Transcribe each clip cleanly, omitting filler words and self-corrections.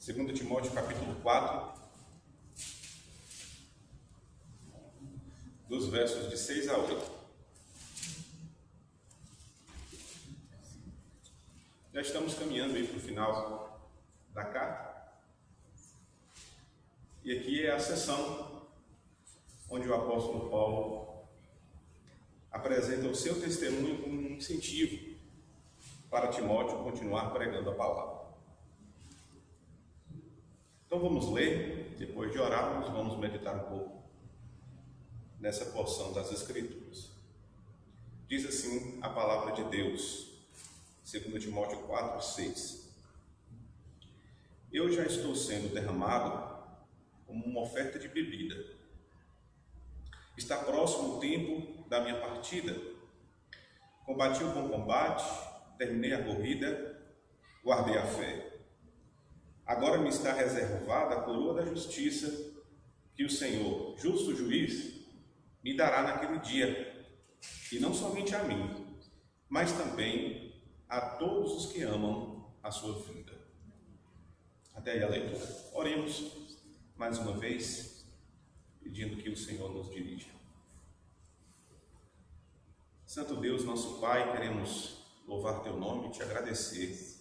2 Timóteo capítulo 4, dos versos de 6 a 8. Já estamos caminhando aí para o final da carta. E aqui é a seção onde o apóstolo Paulo apresenta o seu testemunho como um incentivo para Timóteo continuar pregando a palavra. Então vamos ler, depois de orarmos, vamos meditar um pouco nessa porção das Escrituras. Diz assim a palavra de Deus, 2 Timóteo 4, 6. Eu já estou sendo derramado como uma oferta de bebida. Está próximo o tempo da minha partida. Combati o bom combate, terminei a corrida, guardei a fé. Agora me está reservada a coroa da justiça, que o Senhor, justo juiz, me dará naquele dia, e não somente a mim, mas também a todos os que amam a sua vida. Até aí a leitura. Oremos mais uma vez, pedindo que o Senhor nos dirija. Santo Deus, nosso Pai, queremos louvar Teu nome e Te agradecer,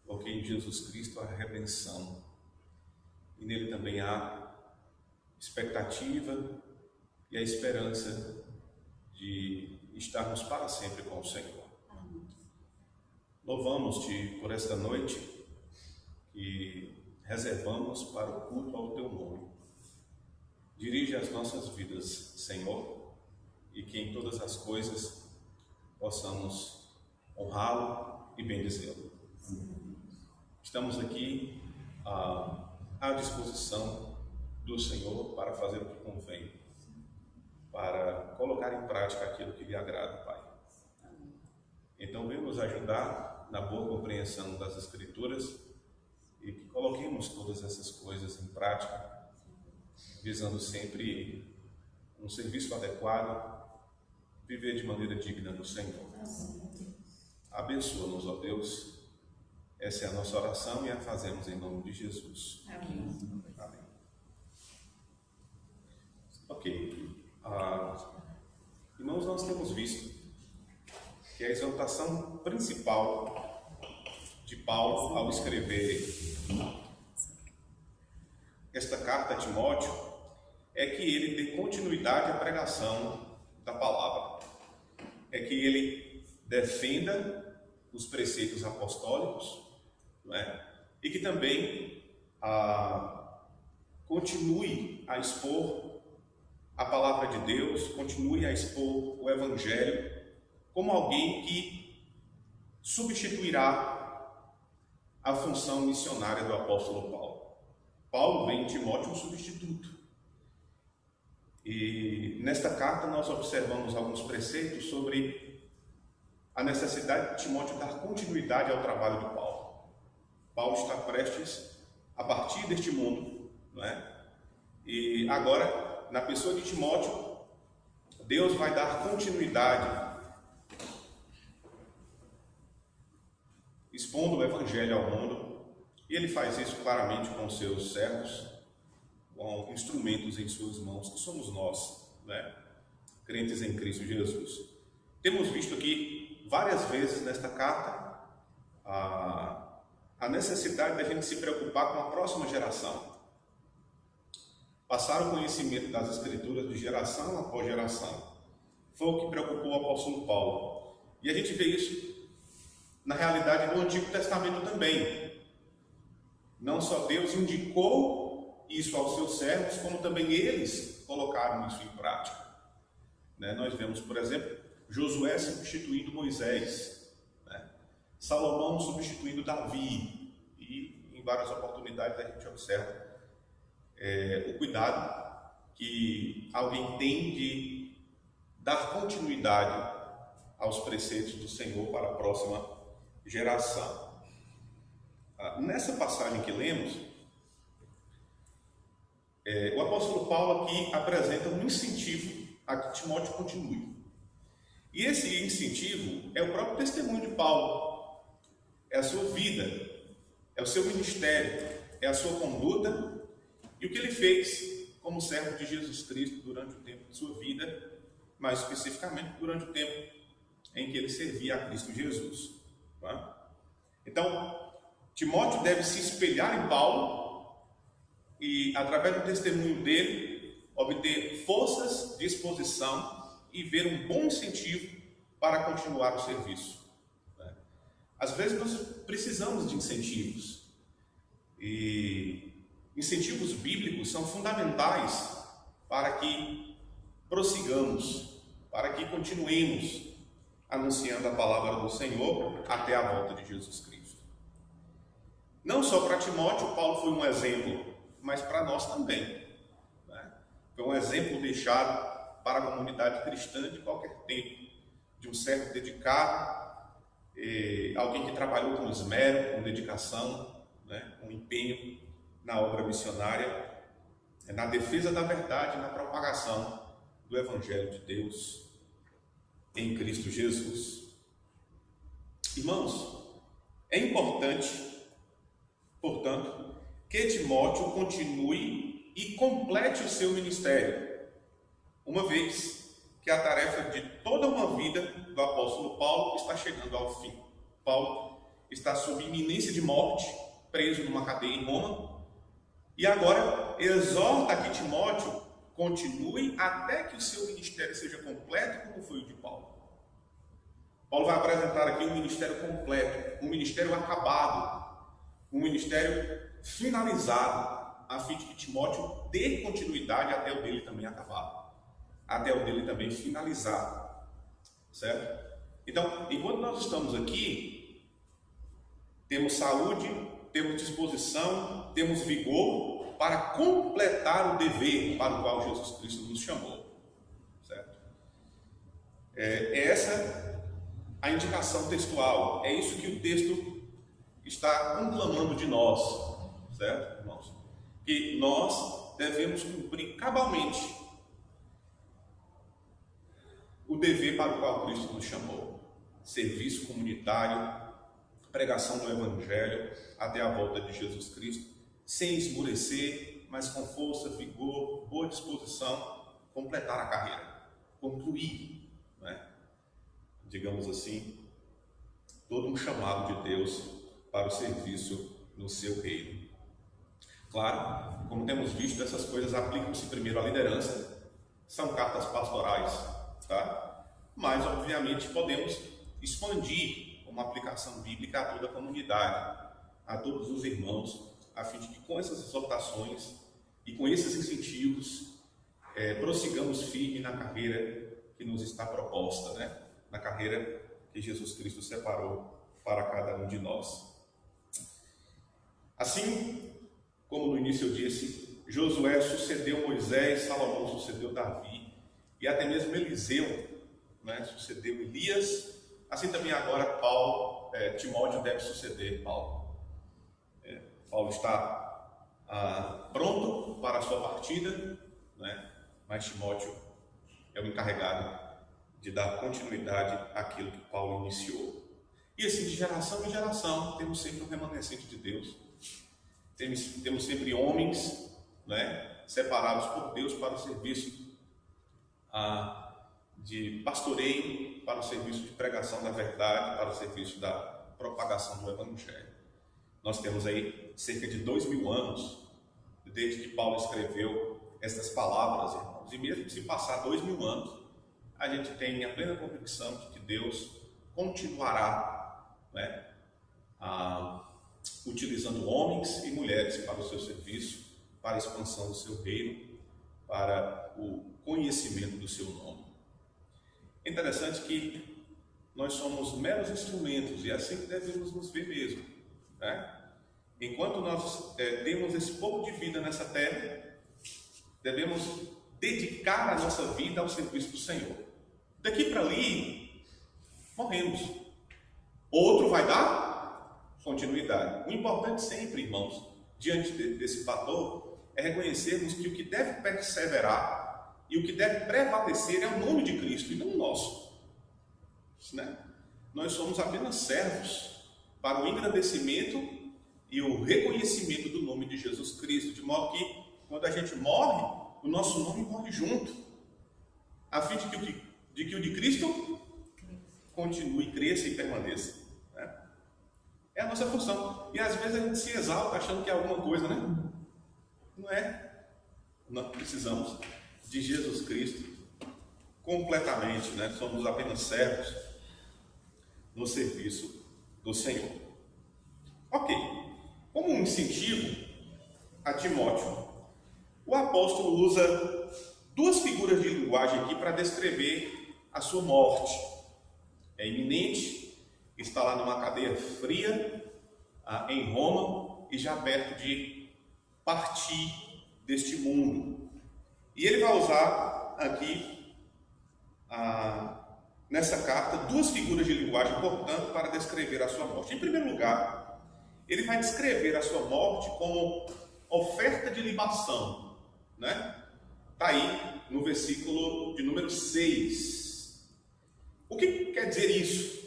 porque em Jesus Cristo há redenção, e nele também há expectativa e a esperança de estarmos para sempre com o Senhor. Louvamos-Te por esta noite que reservamos para o culto ao Teu nome. Dirige as nossas vidas, Senhor, e que em todas as coisas possamos honrá-lo e bendizê-lo. Estamos aqui à disposição do Senhor para fazer o que convém, para colocar em prática aquilo que lhe agrada, Pai. Então, venha nos ajudar na boa compreensão das Escrituras e que coloquemos todas essas coisas em prática, visando sempre um serviço adequado, viver de maneira digna do Senhor. Abençoa-nos, ó Deus. Essa é a nossa oração e a fazemos em nome de Jesus. Amém. Amém. Ok. Irmãos, nós temos visto que a exaltação principal de Paulo ao escrever esta carta a Timóteo é que ele dê continuidade à pregação da palavra. É que ele defenda os preceitos apostólicos, não é? E que também continue a expor a palavra de Deus, continue a expor o Evangelho como alguém que substituirá a função missionária do apóstolo Paulo. Paulo vê em Timóteo um substituto. E nesta carta nós observamos alguns preceitos sobre a necessidade de Timóteo dar continuidade ao trabalho de Paulo. Paulo está prestes a partir deste mundo, não é? E agora, na pessoa de Timóteo, Deus vai dar continuidade, expondo o Evangelho ao mundo, e ele faz isso claramente com seus servos, com instrumentos em suas mãos, que somos nós, né? Crentes em Cristo Jesus. Temos visto aqui várias vezes nesta carta a necessidade da gente se preocupar com a próxima geração. Passar o conhecimento das Escrituras de geração após geração foi o que preocupou o apóstolo Paulo. E a gente vê isso na realidade do Antigo Testamento também. Não só Deus indicou isso aos seus servos, como também eles colocaram isso em prática. Nós vemos, por exemplo, Josué substituindo Moisés, Salomão substituindo Davi, e em várias oportunidades a gente observa o cuidado que alguém tem de dar continuidade aos preceitos do Senhor para a próxima geração. Nessa passagem que lemos, o apóstolo Paulo aqui apresenta um incentivo a que Timóteo continue. E esse incentivo é o próprio testemunho de Paulo, é a sua vida, é o seu ministério, é a sua conduta e o que ele fez como servo de Jesus Cristo durante o tempo de sua vida, mais especificamente durante o tempo em que ele servia a Cristo Jesus. Tá? Então, Timóteo deve se espelhar em Paulo e, através do testemunho dele, obter forças, disposição e ver um bom incentivo para continuar o serviço. Às vezes nós precisamos de incentivos, e incentivos bíblicos são fundamentais para que prossigamos, para que continuemos anunciando a palavra do Senhor até a volta de Jesus Cristo. Não só para Timóteo, Paulo foi um exemplo, mas para nós também. Foi um exemplo deixado para a comunidade cristã de qualquer tempo, de um servo dedicado, alguém que trabalhou com esmero, com dedicação, com empenho na obra missionária, na defesa da verdade, na propagação do Evangelho de Deus em Cristo Jesus. Irmãos, é importante, portanto, que Timóteo continue e complete o seu ministério, uma vez que a tarefa de toda uma vida do apóstolo Paulo está chegando ao fim. Paulo está sob iminência de morte, preso numa cadeia em Roma, e agora exorta que Timóteo continue até que o seu ministério seja completo, como foi o de Paulo. Paulo vai apresentar aqui um ministério completo, um ministério acabado, um ministério finalizado, a fim de que Timóteo dê continuidade até o dele também acabado, até o dele também finalizado, certo? Então, enquanto nós estamos aqui, temos saúde, temos disposição, temos vigor para completar o dever para o qual Jesus Cristo nos chamou, certo? É essa a indicação textual, é isso que o texto está conclamando de nós, certo, irmãos? Que nós devemos cumprir cabalmente o dever para o qual Cristo nos chamou: serviço comunitário, pregação do Evangelho até a volta de Jesus Cristo, sem esmorecer, mas com força, vigor, boa disposição, completar a carreira, concluir, digamos assim, todo um chamado de Deus para o serviço no seu reino. Claro, como temos visto, essas coisas aplicam-se primeiro à liderança, são cartas pastorais, tá? Mas obviamente podemos expandir uma aplicação bíblica a toda a comunidade, a todos os irmãos, a fim de que com essas exortações e com esses incentivos prossigamos firme na carreira que nos está proposta, na carreira que Jesus Cristo separou para cada um de nós. Assim como no início eu disse, Josué sucedeu Moisés, Salomão sucedeu Davi e até mesmo Eliseu, sucedeu Elias. Assim também agora Timóteo deve suceder Paulo. Paulo está pronto para a sua partida, mas Timóteo é o encarregado de dar continuidade àquilo que Paulo iniciou. E assim, de geração em geração, temos sempre um remanescente de Deus. Temos sempre homens, separados por Deus para o serviço de pastoreio, para o serviço de pregação da verdade, para o serviço da propagação do Evangelho. Nós temos aí cerca de 2000 anos desde que Paulo escreveu estas palavras, irmãos. E mesmo se passar 2000 anos, a gente tem a plena convicção de que Deus continuará utilizando homens e mulheres para o seu serviço, para a expansão do seu reino, para o conhecimento do seu nome. É interessante que nós somos meros instrumentos, e é assim que devemos nos ver mesmo. Enquanto nós temos esse pouco de vida nessa terra, devemos dedicar a nossa vida ao serviço do Senhor. Daqui para ali, morremos. Outro vai dar continuidade. O importante sempre, irmãos, diante desse fator, é reconhecermos que o que deve perseverar e o que deve prevalecer é o nome de Cristo e não o nosso. Nós somos apenas servos para o engrandecimento e o reconhecimento do nome de Jesus Cristo, de modo que quando a gente morre, o nosso nome morre junto, a fim de que o de Cristo continue, cresça e permaneça. Né? É a nossa função. E às vezes a gente se exalta achando que é alguma coisa, né? Não é. Nós precisamos de Jesus Cristo completamente, né? Somos apenas servos no serviço do Senhor. Ok. Como um incentivo a Timóteo, o apóstolo usa duas figuras de linguagem aqui para descrever a sua morte. É iminente, está lá numa cadeia fria, em Roma, e já perto de partir deste mundo. E ele vai usar aqui, nessa carta, duas figuras de linguagem, portanto, para descrever a sua morte. Em primeiro lugar, ele vai descrever a sua morte como oferta de libação, né? Está aí no versículo de número 6. O que quer dizer isso?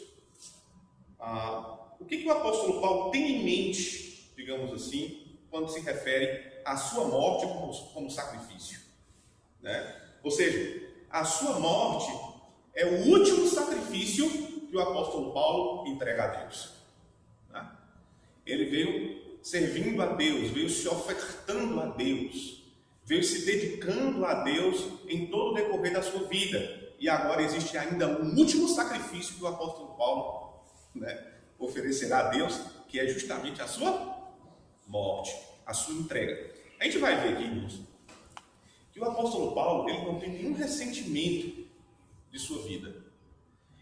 O que o apóstolo Paulo tem em mente, digamos assim, quando se refere à sua morte como sacrifício? Né? Ou seja, a sua morte é o último sacrifício que o apóstolo Paulo entrega a Deus. Né? Ele veio servindo a Deus, veio se ofertando a Deus, veio se dedicando a Deus em todo o decorrer da sua vida. E agora existe ainda um último sacrifício que o apóstolo Paulo, né, oferecerá a Deus, que é justamente a sua morte, a sua entrega. A gente vai ver aqui, irmãos, que o apóstolo Paulo, ele não tem nenhum ressentimento de sua vida.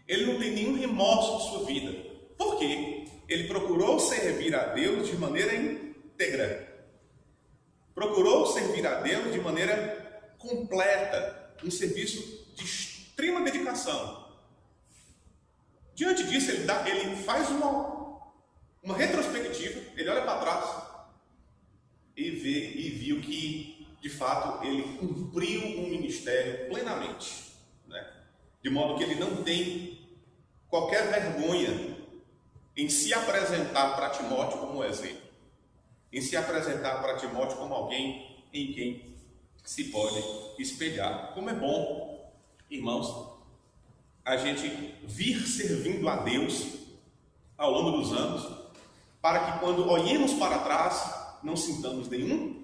Ele não tem nenhum remorso de sua vida. Por quê? Ele procurou servir a Deus de maneira íntegra. Procurou servir a Deus de maneira completa, um serviço de extrema dedicação. Diante disso, ele faz uma retrospectiva, ele olha para trás e viu que, de fato, ele cumpriu um ministério plenamente, né? De modo que ele não tem qualquer vergonha em se apresentar para Timóteo como um exemplo, em se apresentar para Timóteo como alguém em quem se pode espelhar. Como é bom, irmãos, a gente vir servindo a Deus ao longo dos anos, para que quando olhemos para trás, não sintamos nenhum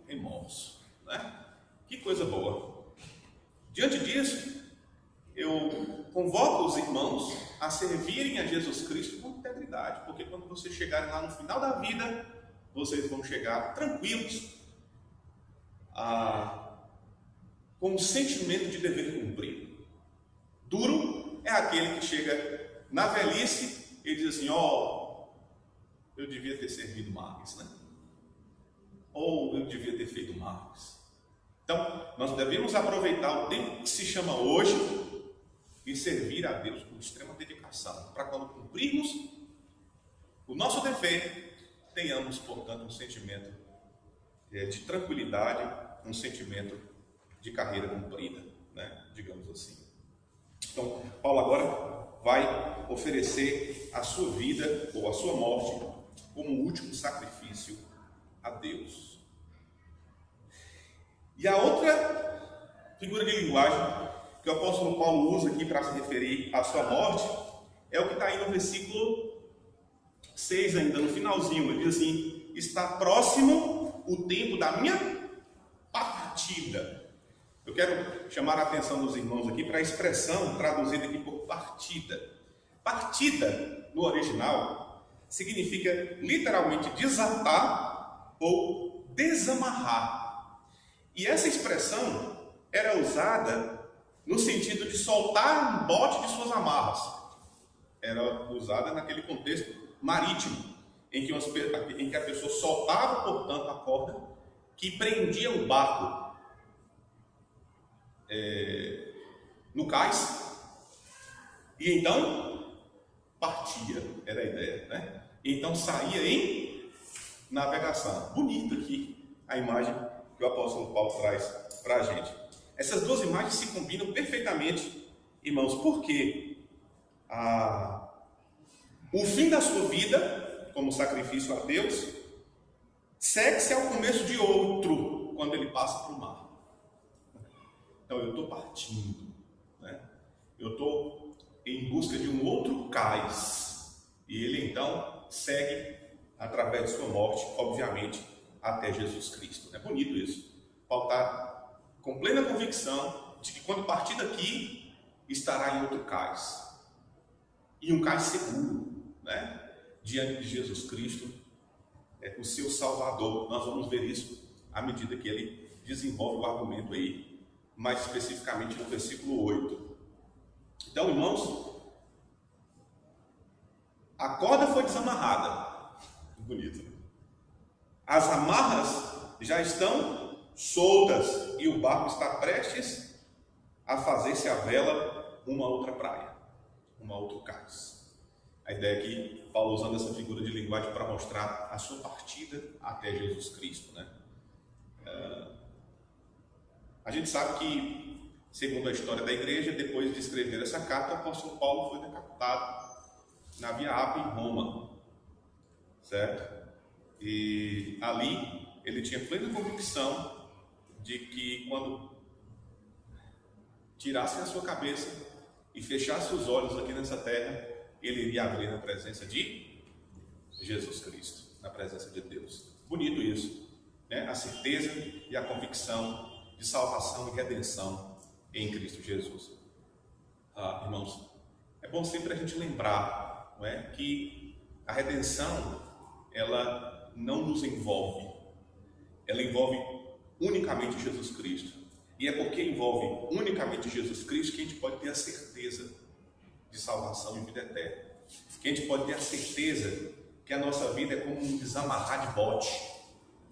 remorso, né? Que coisa boa. Diante disso, eu convoco os irmãos a servirem a Jesus Cristo com integridade, porque quando vocês chegarem lá no final da vida, vocês vão chegar tranquilos, com um sentimento de dever cumprido. Duro é aquele que chega na velhice e diz assim: eu devia ter servido mais, né? Ou eu devia ter feito mais. Então, nós devemos aproveitar o tempo que se chama hoje e servir a Deus com extrema dedicação, para quando cumprirmos o nosso dever, tenhamos, portanto, um sentimento de tranquilidade, um sentimento de carreira cumprida, né? Digamos assim. Então, Paulo agora vai oferecer a sua vida ou a sua morte como último sacrifício a Deus. E a outra figura de linguagem que o apóstolo Paulo usa aqui para se referir à sua morte é o que está aí no versículo 6 ainda, no finalzinho. Ele diz assim: está próximo o tempo da minha partida. Eu quero chamar a atenção dos irmãos aqui para a expressão traduzida aqui por partida. Partida, no original, significa literalmente desatar ou desamarrar. E essa expressão era usada no sentido de soltar um bote de suas amarras. Era usada naquele contexto marítimo, em que a pessoa soltava, portanto, a corda que prendia o barco no cais, e então partia, era a ideia, né? Então saía em navegação. Bonito aqui a imagem que o apóstolo Paulo traz para a gente. Essas duas imagens se combinam perfeitamente, irmãos, porque o fim da sua vida como sacrifício a Deus, segue-se ao começo de outro, quando ele passa para o mar. Então eu estou partindo, né? Eu estou em busca de um outro cais, e ele então segue através de sua morte, obviamente, até Jesus Cristo. É bonito isso. Paulo está com plena convicção de que quando partir daqui, estará em outro cais. E um cais seguro, né? Diante de Jesus Cristo, o seu Salvador. Nós vamos ver isso à medida que ele desenvolve o argumento aí, mais especificamente no versículo 8. Então, irmãos, a corda foi desamarrada. Bonito, né? As amarras já estão soltas e o barco está prestes a fazer-se a vela uma outra praia, uma outro cais. A ideia aqui, Paulo usando essa figura de linguagem para mostrar a sua partida até Jesus Cristo, né? A gente sabe que, segundo a história da igreja, depois de escrever essa carta, o apóstolo Paulo foi decapitado na Via Ápia em Roma, certo? E ali ele tinha plena convicção de que quando tirassem a sua cabeça e fechasse os olhos aqui nessa terra, ele iria abrir na presença de Jesus Cristo, na presença de Deus. Bonito isso, né? A certeza e a convicção de salvação e redenção em Cristo Jesus. Irmãos, é bom sempre a gente lembrar, não é, que a redenção, ela não nos envolve, ela envolve unicamente Jesus Cristo. E é porque envolve unicamente Jesus Cristo que a gente pode ter a certeza de salvação e vida eterna. Que a gente pode ter a certeza que a nossa vida é como um desamarrar de bote.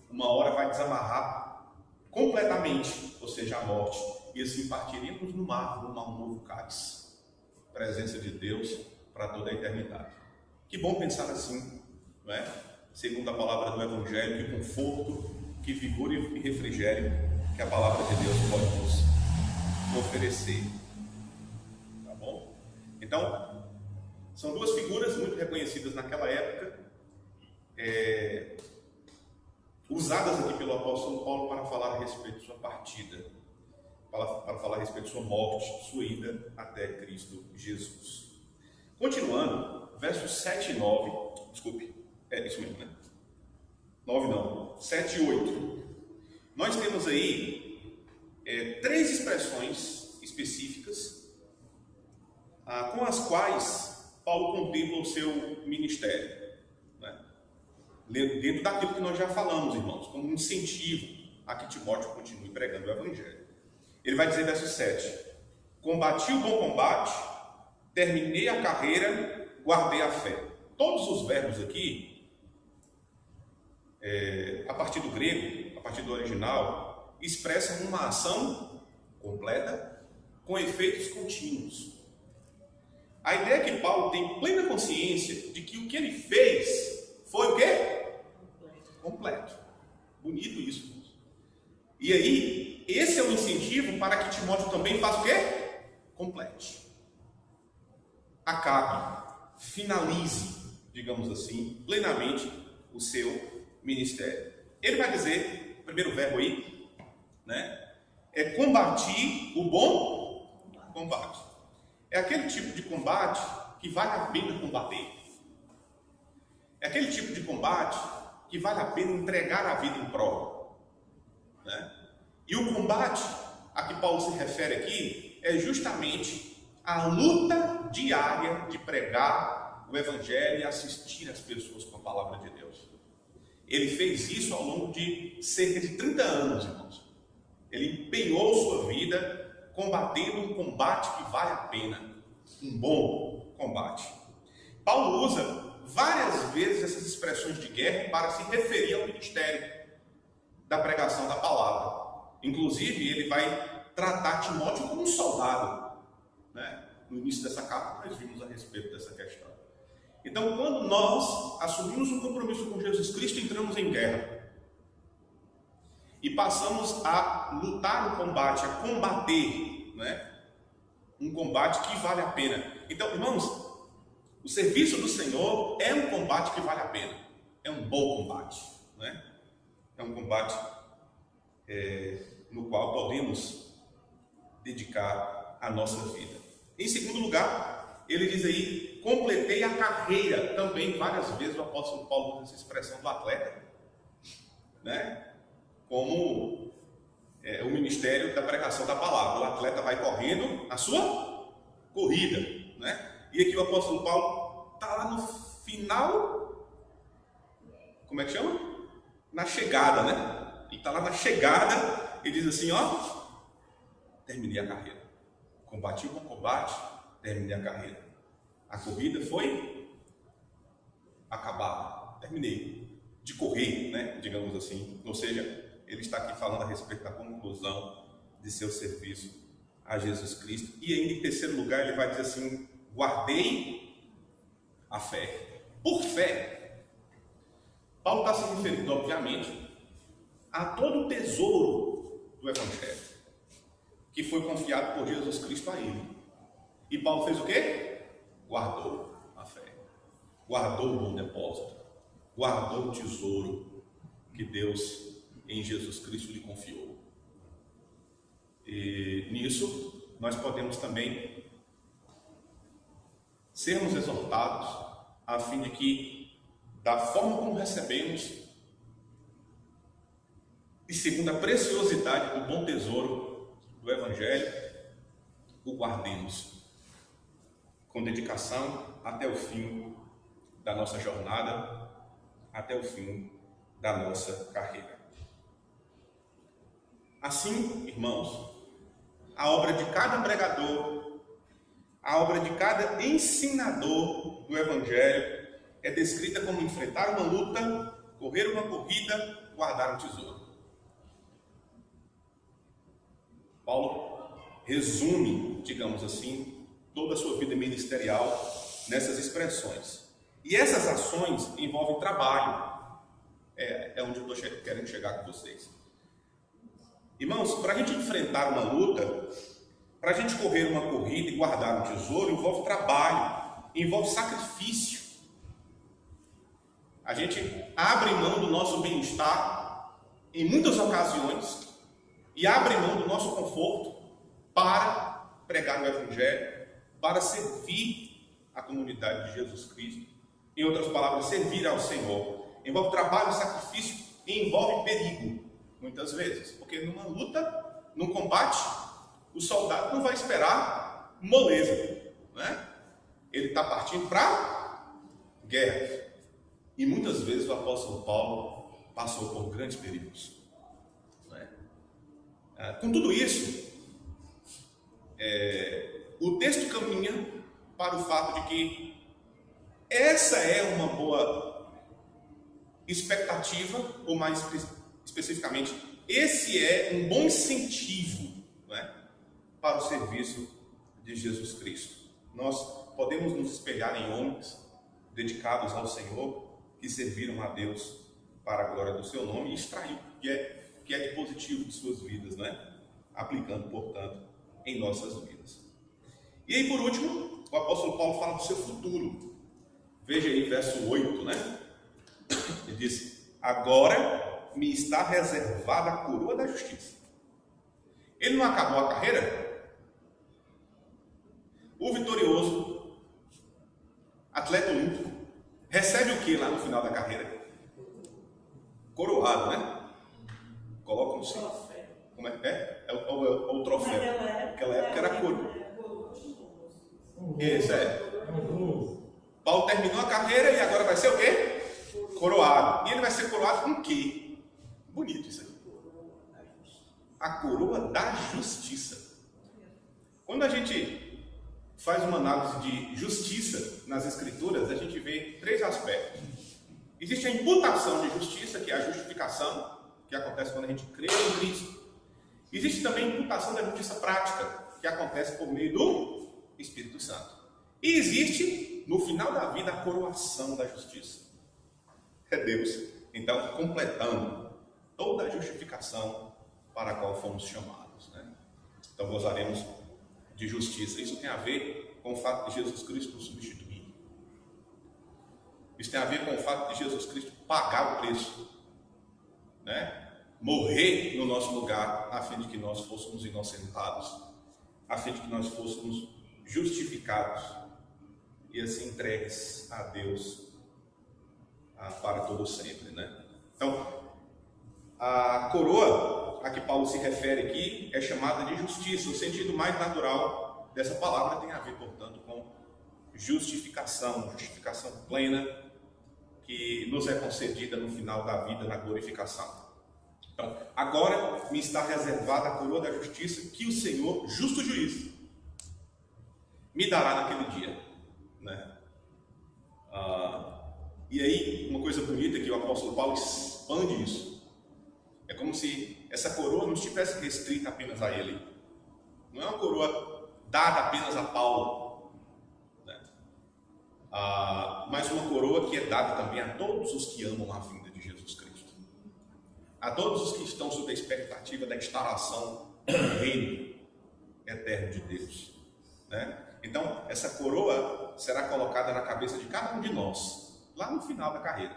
Uma hora vai desamarrar completamente, ou seja, a morte. E assim partiríamos no mar, rumo a um novo cálice. Presença de Deus para toda a eternidade. Que bom pensar assim, não é? Segundo a palavra do Evangelho, que conforto, que vigor e refrigério que a palavra de Deus pode nos oferecer. Tá bom? Então, são duas figuras muito reconhecidas naquela época, usadas aqui pelo apóstolo Paulo para falar a respeito de sua partida, para falar a respeito de sua morte, sua ida até Cristo Jesus. Continuando, versos 7 e 9, desculpe, isso mesmo, né? 9 não, 7 e 8. Nós temos aí 3 expressões específicas com as quais Paulo contempla o seu ministério, né? Dentro daquilo que nós já falamos, irmãos, como um incentivo a que Timóteo continue pregando o Evangelho. Ele vai dizer, verso 7, combati o bom combate, terminei a carreira, guardei a fé. Todos os verbos aqui, a partir do grego, a partir do original, expressam uma ação completa com efeitos contínuos. A ideia é que Paulo tem plena consciência de que o que ele fez foi o quê? Completo. Bonito isso. E aí, esse é o incentivo para que Timóteo também faça o quê? Complete. Acabe, finalize, digamos assim, plenamente o seu ministério. Ele vai dizer, o primeiro verbo aí, né? É combater o bom combate. É aquele tipo de combate que vale a pena combater. É aquele tipo de combate que vale a pena entregar a vida em prol, né? E o combate a que Paulo se refere aqui é justamente a luta diária de pregar o Evangelho e assistir as pessoas com a palavra de Deus. Ele fez isso ao longo de cerca de 30 anos, irmãos. Ele empenhou sua vida combatendo um combate que vale a pena, um bom combate. Paulo usa várias vezes essas expressões de guerra para se referir ao ministério da pregação da palavra. Inclusive, ele vai tratar Timóteo como um soldado, né? No início dessa carta, nós vimos a respeito dessa questão. Então, quando nós assumimos um compromisso com Jesus Cristo, entramos em guerra. E passamos a lutar no combate, a combater, né? Um combate que vale a pena. Então, irmãos, O serviço do Senhor é um combate que vale a pena. É um bom combate, né? É um combate no qual podemos dedicar a nossa vida. Em segundo lugar, ele diz aí, completei a carreira. Também várias vezes o apóstolo Paulo usa essa expressão do atleta, né? Como o ministério da pregação da palavra. O atleta vai correndo a sua corrida, né? E aqui o apóstolo Paulo está lá no final, como é que chama? Na chegada, né? Ele está lá na chegada e diz assim, ó, terminei a carreira. Combati o bom combate, terminei a carreira. A corrida foi acabada, terminei de correr, né? Digamos assim. Ou seja, ele está aqui falando a respeito da conclusão de seu serviço a Jesus Cristo. E ainda em terceiro lugar ele vai dizer assim, guardei a fé. Por fé, Paulo está se referindo, obviamente, a todo o tesouro do Evangelho que foi confiado por Jesus Cristo a ele. E Paulo fez o quê? Guardou a fé, guardou o bom depósito, guardou o tesouro que Deus em Jesus Cristo lhe confiou. E nisso nós podemos também sermos exortados a fim de que, da forma como recebemos e segundo a preciosidade do bom tesouro do Evangelho, o guardemos com dedicação até o fim da nossa jornada, até o fim da nossa carreira. Assim, irmãos, a obra de cada pregador, a obra de cada ensinador do Evangelho é descrita como enfrentar uma luta, correr uma corrida, guardar um tesouro. Paulo resume, digamos assim, toda a sua vida ministerial nessas expressões. E essas ações envolvem trabalho. É onde eu estou querendo chegar com vocês. Irmãos, para a gente enfrentar uma luta, para a gente correr uma corrida e guardar um tesouro, envolve trabalho, envolve sacrifício. A gente abre mão do nosso bem-estar em muitas ocasiões e abre mão do nosso conforto para pregar o Evangelho, para servir a comunidade de Jesus Cristo. Em outras palavras, servir ao Senhor. Envolve trabalho, sacrifício e envolve perigo, muitas vezes. Porque numa luta, num combate, o soldado não vai esperar moleza, né? Ele está partindo para guerra. E muitas vezes o apóstolo Paulo passou por grandes perigos. Com tudo isso, o texto caminha para o fato de que essa é uma boa expectativa, ou mais especificamente, esse é um bom incentivo, né, para o serviço de Jesus Cristo. Nós podemos nos espelhar em homens dedicados ao Senhor, que serviram a Deus para a glória do seu nome e extrair o que é de positivo de suas vidas, né? Aplicando, portanto, em nossas vidas. E aí, por último, o apóstolo Paulo fala do seu futuro. Veja aí, verso 8, né? Ele diz, agora me está reservada a coroa da justiça. Ele não acabou a carreira? O vitorioso, atleta olímpico, recebe o que lá no final da carreira? Coroado, né? Colocam assim. Como é? É o troféu. Naquela época era a coroa. Isso Paulo terminou a carreira e agora vai ser o quê? Coroado. E ele vai ser coroado com o quê? Bonito isso aqui. A coroa da justiça. Quando a gente faz uma análise de justiça nas Escrituras, a gente vê três aspectos. Existe a imputação de justiça, que é a justificação, que acontece quando a gente crê em Cristo. Existe também a imputação da justiça prática, que acontece por meio do Espírito Santo. E existe, no final da vida, a coroação da justiça. É Deus, então, completando toda a justificação para a qual fomos chamados, né? Então, gozaremos de justiça. Isso tem a ver com o fato de Jesus Cristo nos substituir. Isso tem a ver com o fato de Jesus Cristo pagar o preço, né? Morrer no nosso lugar, a fim de que nós fôssemos inocentados, a fim de que nós fôssemos justificados e assim entregues a Deus para todo sempre, né? Então, a coroa a que Paulo se refere aqui é chamada de justiça. O sentido mais natural dessa palavra tem a ver, portanto, com justificação plena que nos é concedida no final da vida, na glorificação. Então, agora me está reservada a coroa da justiça que o Senhor, justo juiz, me dará naquele dia, né? E aí, uma coisa bonita que o apóstolo Paulo expande isso. É como se essa coroa não estivesse restrita apenas a ele. Não é uma coroa dada apenas a Paulo, né? Mas uma coroa que é dada também a todos os que amam a vinda de Jesus Cristo. A todos os que estão sob a expectativa da instalação do reino eterno de Deus, né? Então, essa coroa será colocada na cabeça de cada um de nós, lá no final da carreira.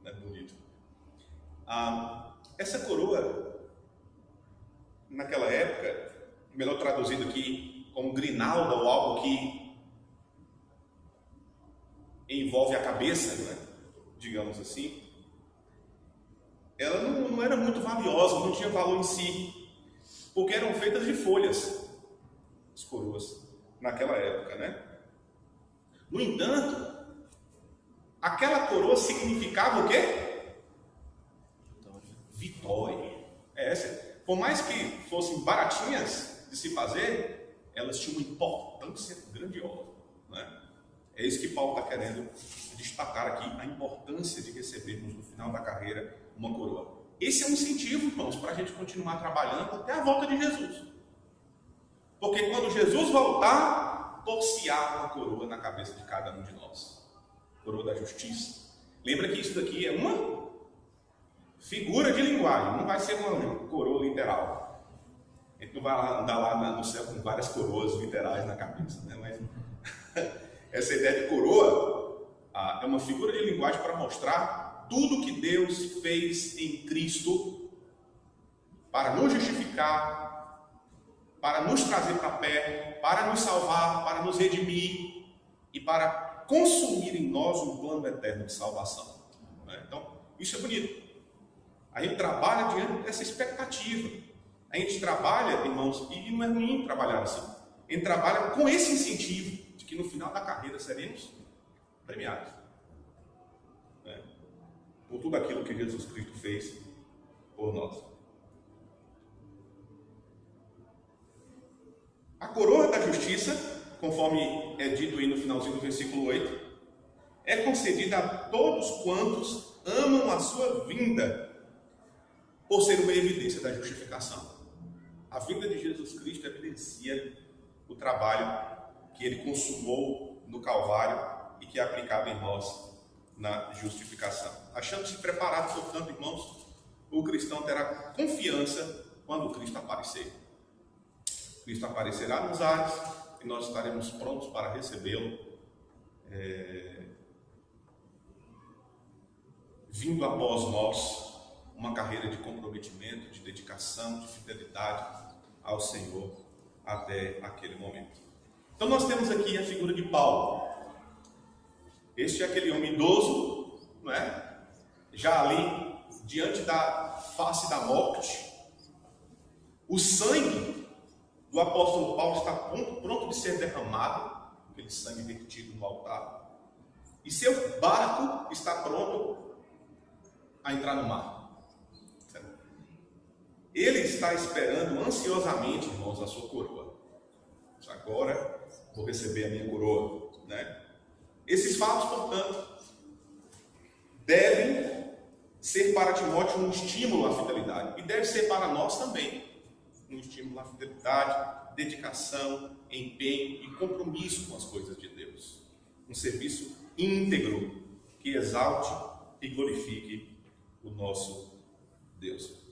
Né? Bonito. Essa coroa, naquela época, melhor traduzido aqui como grinalda ou algo que envolve a cabeça, né? Digamos assim, ela não era muito valiosa, não tinha valor em si, porque eram feitas de folhas, as coroas, naquela época, né? No entanto, aquela coroa significava o quê? Vitória. Por mais que fossem baratinhas de se fazer, elas tinham uma importância grandiosa, né? É isso que Paulo está querendo destacar aqui, a importância de recebermos no final da carreira uma coroa. Esse é um incentivo, irmãos, para a gente continuar trabalhando até a volta de Jesus. Porque quando Jesus voltar, por-se-á uma coroa na cabeça de cada um de nós. Coroa da justiça. Lembra que isso daqui é uma figura de linguagem, não vai ser uma coroa literal. A gente não vai andar lá no céu com várias coroas literais na cabeça, né? Mas essa ideia de coroa é uma figura de linguagem para mostrar tudo que Deus fez em Cristo para nos justificar, para nos trazer para perto, para nos salvar, para nos redimir e para consumir em nós um plano eterno de salvação. Então, isso é bonito. A gente trabalha diante dessa expectativa. A gente trabalha, irmãos, e não é ruim trabalhar assim. A gente trabalha com esse incentivo de que no final da carreira seremos premiados, né? Por tudo aquilo que Jesus Cristo fez por nós. A coroa da justiça, conforme é dito aí no finalzinho do versículo 8, é concedida a todos quantos amam a sua vinda, por ser uma evidência da justificação. A vinda de Jesus Cristo evidencia o trabalho que ele consumou no Calvário e que é aplicado em nós na justificação. Achando-se preparado, portanto, irmãos, o cristão terá confiança quando Cristo aparecer. Cristo aparecerá nos ares e nós estaremos prontos para recebê-lo, vindo após nós uma carreira de comprometimento, de dedicação, de fidelidade ao Senhor até aquele momento. Então nós temos aqui a figura de Paulo. Este é aquele homem idoso, não é? Já ali, diante da face da morte. O sangue do apóstolo Paulo está pronto de ser derramado, aquele sangue vertido no altar. E seu barco está pronto a entrar no mar. Ele está esperando ansiosamente, irmãos, a sua coroa. Agora vou receber a minha coroa, né? Esses fatos, portanto, devem ser para Timóteo um estímulo à fidelidade. E deve ser para nós também um estímulo à fidelidade, dedicação, empenho e compromisso com as coisas de Deus. Um serviço íntegro que exalte e glorifique o nosso Deus.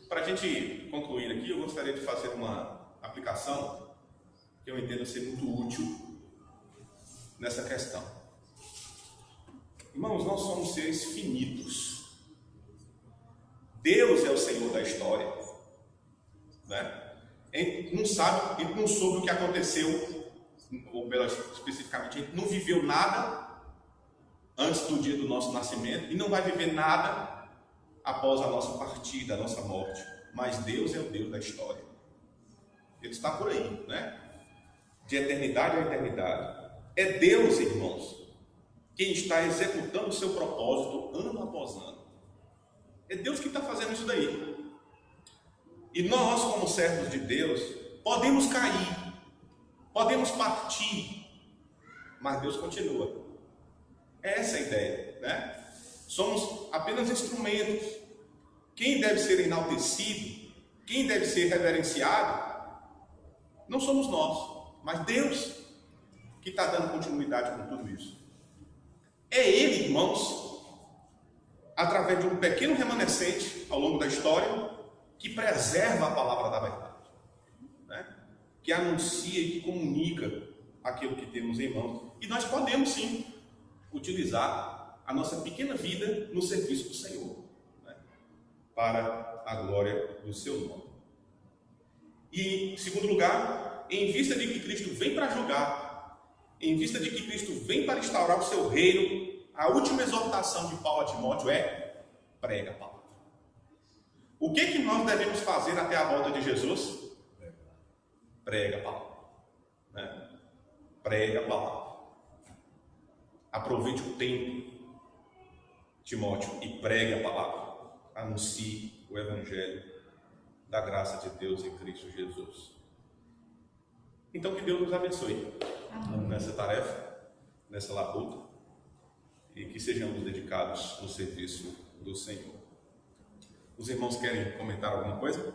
Para a gente concluir aqui, eu gostaria de fazer uma aplicação que eu entendo ser muito útil nessa questão. Irmãos, nós somos seres finitos. Deus é o Senhor da história, né? A gente não sabe, a gente não soube o que aconteceu, ou especificamente, a gente não viveu nada antes do dia do nosso nascimento e não vai viver nada após a nossa partida, a nossa morte. Mas Deus é o Deus da história. Ele está por aí, né? De eternidade a eternidade. É Deus, irmãos, quem está executando o seu propósito ano após ano. É Deus que está fazendo isso daí. E nós, como servos de Deus, podemos cair, podemos partir, mas Deus continua. Essa é a ideia, né? Somos apenas instrumentos. Quem deve ser enaltecido, quem deve ser reverenciado, não somos nós, mas Deus que está dando continuidade com tudo isso. É Ele, irmãos, através de um pequeno remanescente ao longo da história, que preserva a palavra da verdade, né? Que anuncia e que comunica aquilo que temos em mãos. E nós podemos sim utilizar a nossa pequena vida no serviço do Senhor, né? Para a glória do seu nome. E, em segundo lugar, em vista de que Cristo vem para julgar, em vista de que Cristo vem para instaurar o seu reino, a última exortação de Paulo a Timóteo é: prega a palavra. O que nós devemos fazer até a volta de Jesus? Prega a palavra, né? Prega a palavra. Aproveite o tempo, Timóteo, e pregue a palavra. Anuncie o evangelho da graça de Deus em Cristo Jesus. Então, que Deus nos abençoe nessa tarefa, nessa labuta, e que sejamos dedicados no serviço do Senhor. Os irmãos querem comentar alguma coisa?